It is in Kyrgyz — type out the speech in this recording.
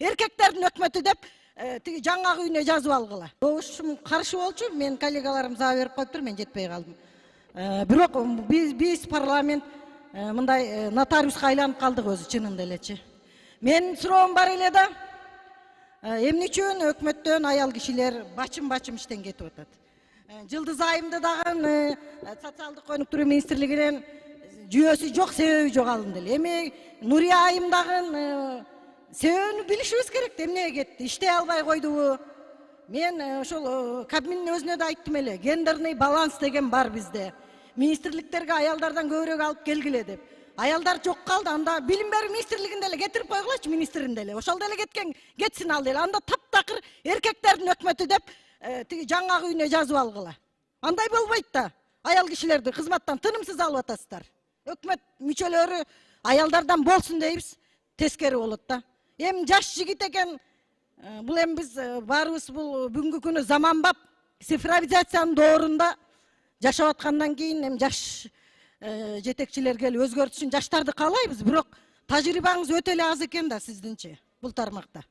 эркектердин өкмөтү деп тиги жаңағы үйүнө жазып алгыла. Добушум каршы болчу, мен коллегаларым заа берип коюптур, мен жетпей калдым. Бирок биз парламент мындай нотариуска айланып калдык өзү чынында элечи. Мен суроом бар эле да, эмне үчүн өкмөттөн аял кишилер бачым иштен кетип атат? Жылдыз айымды дагы социалдык өнүктүрүү министрлигинен жүйөсү жок, себеби жок алынды эле. Эми Нурия айым дагы себебин билишибиз керек. Эмнеге кетти? Иштей албай койдубу? Мен ошол Кабминдин өзүнө да айттым эле. Гендерный баланс деген бар бизде. Министрликтерге аялдардан көбүрөөк алып келгиле деп. Аялдар жок калды. Анда билим берүү министрлигинде эле кетирип койгулачы, министринде эле. Ошол деле кетсин ал деле. Анда таптакыр эркектердин өкмөтү деп тиги жаңағы үйүнө жазып алгыла. Андай болбойт да. Аял кишилерди кызматтан тынымсыз алып атасыздар. Өкмөт мүчөлөрү аялдардан болсун дейбиз, тескери болот да. Эми жаш жигит экен, бул эми биз баарыбыз бул бүгүнкү күнү заманбап цифровизациянын доорунда жашап аткандан кийин эми жаш жетекчилер келип өзгөртүшүн жаштарды каалайбыз, бирок тажрыйбаңыз өтө эле аз экен да сиздинчи бул тармакта.